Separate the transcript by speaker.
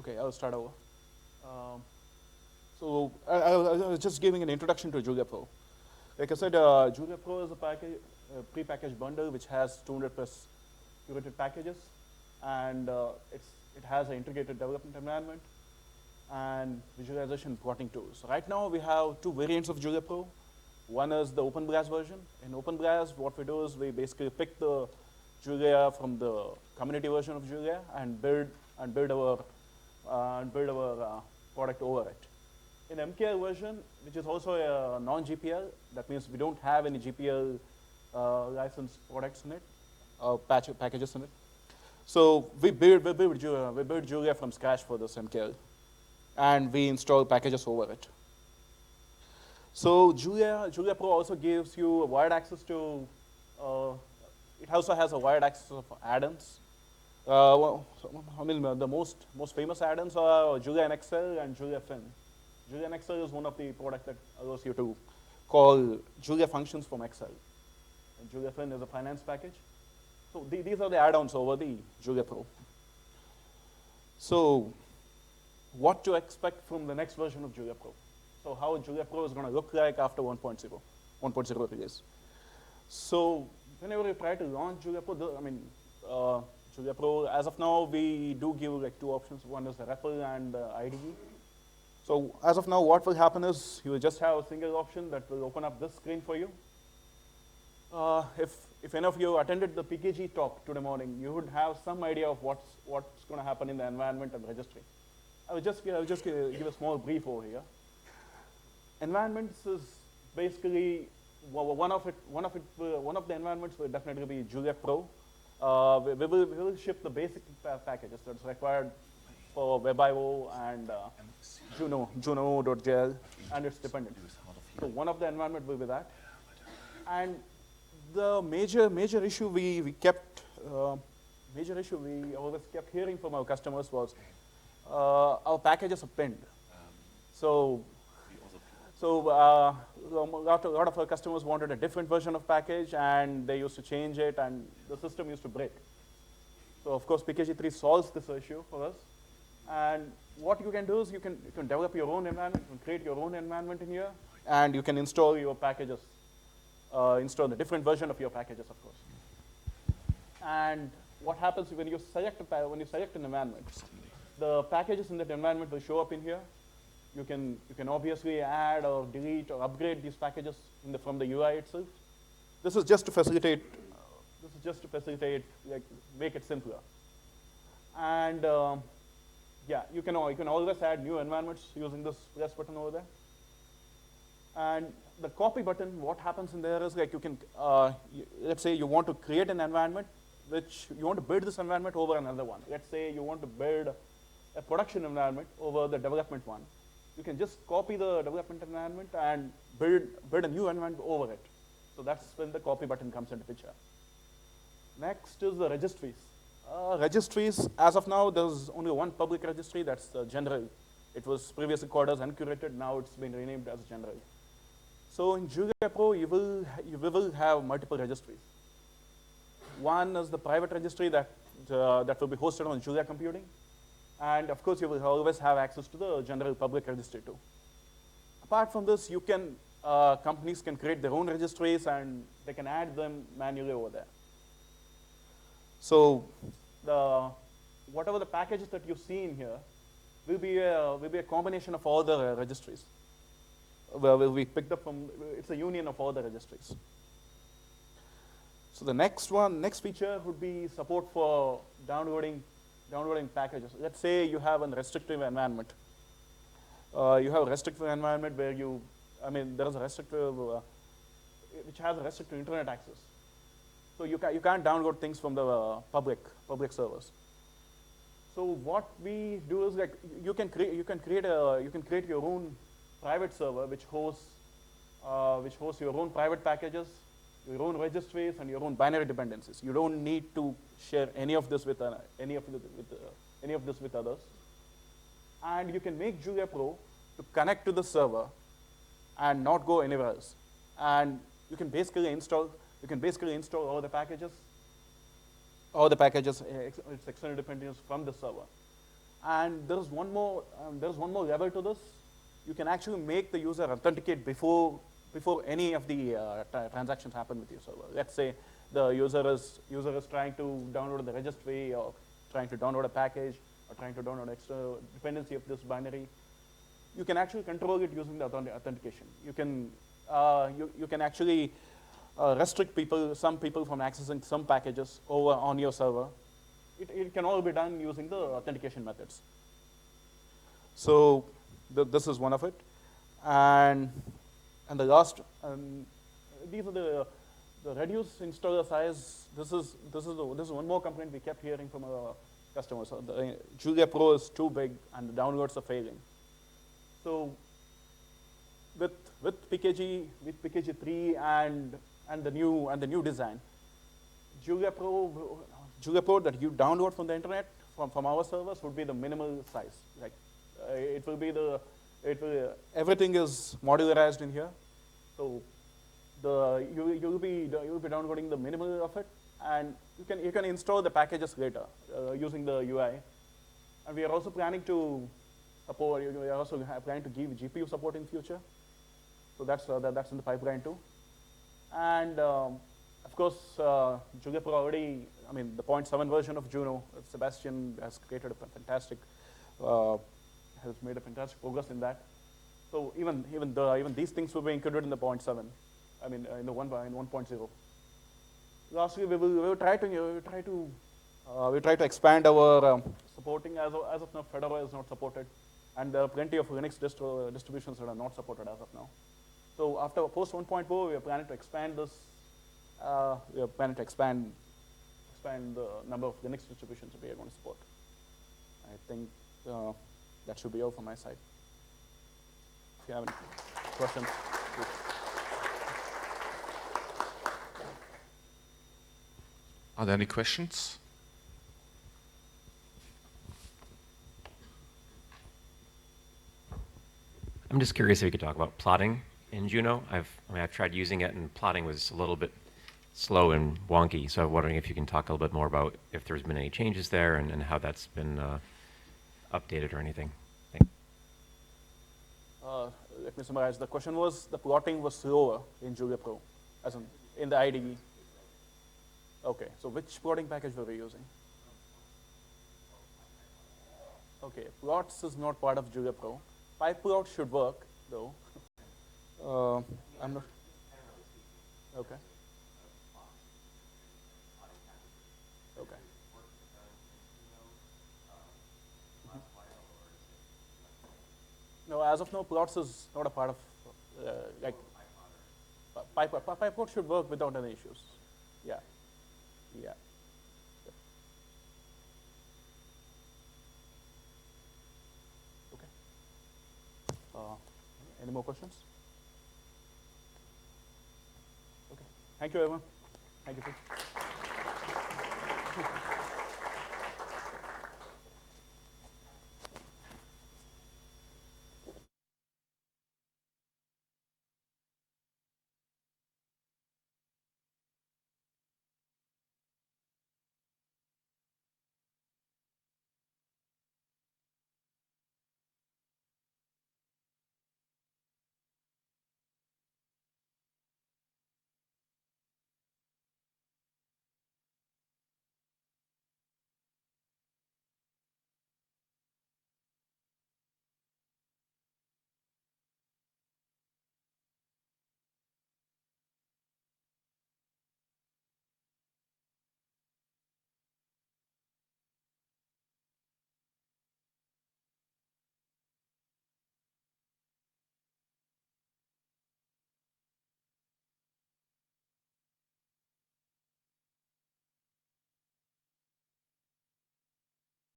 Speaker 1: Okay, I'll start over. Um, I was just giving an introduction to JuliaPro. Like I said, JuliaPro is a pre-packaged bundle which has 200 plus curated packages, and it has an integrated development environment and visualization plotting tools. So right now we have two variants of JuliaPro. One is the OpenBrowse version. In OpenBrowse, what we do is we basically pick the Julia from the community version of Julia and build our product over it. In MKL version, which is also a non-GPL, that means we don't have any GPL licensed products in it, packages in it. So we build Julia from scratch for this MKL, and we install packages over it. So JuliaPro also gives you wired access to, it also has a wired access of add-ons. The most famous add-ons are Julia NXL and Julia Fin. Julia NXL is one of the products that allows you to call Julia functions from Excel. And Julia Fin is a finance package. So these are the add-ons over the JuliaPro. So what to expect from the next version of JuliaPro? So how JuliaPro is going to look like after 1.0 release. So whenever you try to launch JuliaPro, JuliaPro, as of now, we do give like two options. One is the REPL and IDE. So as of now, what will happen is you will just have a single option that will open up this screen for you. If any of you attended the PKG talk today morning, you would have some idea of what's going to happen in the environment and registry. I will just give a small brief over here. Environments is basically one of the environments will definitely be JuliaPro. We will ship the basic packages that's required for WebIO and Juno.jl and its dependent. So one of the environment will be that. And the major issue we always kept hearing from our customers was our packages are pinned. So a lot of our customers wanted a different version of package, and they used to change it, and the system used to break. So of course, PKG3 solves this issue for us. And what you can do is you can develop your own environment, you can create your own environment in here, and you can install your packages, install the different version of your packages, of course. And what happens when you select an environment, the packages in that environment will show up in here. You can obviously add or delete or upgrade these packages from the UI itself. This is just to facilitate. Like, make it simpler. And yeah, you can always add new environments using this plus button over there. And the copy button, what happens in there is like you can, let's say you want to create an environment, which you want to build this environment over another one. Let's say you want to build a production environment over the development one. You can just copy the development environment and build a new environment over it. So that's when the copy button comes into picture. Next is the registries. Registries, as of now, there's only one public registry, that's general. It was previously called as uncurated, now it's been renamed as general. So in JuliaPro, you will have multiple registries. One is the private registry that will be hosted on Julia Computing. And of course, you will always have access to the general public registry too. Apart from this, companies can create their own registries and they can add them manually over there. So whatever the packages that you see in here will be a combination of all the registries. Will be picked up from, it's a union of all the registries. So the next feature would be support for downloading packages. Let's say you have a restrictive environment. You have a restrictive environment where there is a restrictive, which has a restricted internet access. So you can't download things from the public servers. So what we do is like you can create your own private server which hosts your own private packages, your own registries, and your own binary dependencies. You don't need to share any of this with others. And you can make JuliaPro to connect to the server and not go anywhere else. And you can basically install all the packages, its external dependencies from the server. And there's one more level to this. You can actually make the user authenticate before any of the transactions happen with your server. Let's say the user is trying to download the registry, or trying to download a package, or trying to download extra dependency of this binary. You can actually control it using the authentication. You can actually restrict some people from accessing some packages over on your server. It can all be done using the authentication methods. So this is one of it, and the last, these are the reduced installer size. This is one more complaint we kept hearing from our customers. The JuliaPro is too big and the downloads are failing. So with PKG 3 and the new design, JuliaPro that you download from the internet from our servers would be the minimal size. Like everything is modularized in here. So you'll be downloading the minimal of it, and you can install the packages later using the UI. And we are also planning to support. We are also planning to give GPU support in future. So that's in the pipeline too. And of course, JuliaPro already, I mean, the 0.7 version of Juno, Sebastian has created a fantastic, has made a fantastic progress in that. So even these things will be included in the 0.7. I mean, in 1.0. Lastly, we will try to expand our supporting. As of now, Fedora is not supported, and there are plenty of Linux distributions that are not supported as of now. So after post 1.0, we are planning to expand this. We are planning to expand the number of Linux distributions that we are going to support. I think that should be all from my side. If you have any questions, please.
Speaker 2: Are there any questions?
Speaker 3: I'm just curious if you could talk about plotting in Juno. I've tried using it, and plotting was a little bit slow and wonky. So I'm wondering if you can talk a little bit more about if there's been any changes there and how that's been updated or anything. Thanks.
Speaker 1: Let me summarize. The question was the plotting was slower in JuliaPro, as in the IDE. Okay, so which plotting package were we using? Okay, plots is not part of JuliaPro. PyPlot should work, though. I'm not. Okay. Okay. No, as of now, plots is not a part of like PyPlot should work without any issues. Yeah. Yeah. Okay. Any more questions? Okay. Thank you, everyone. Thank you.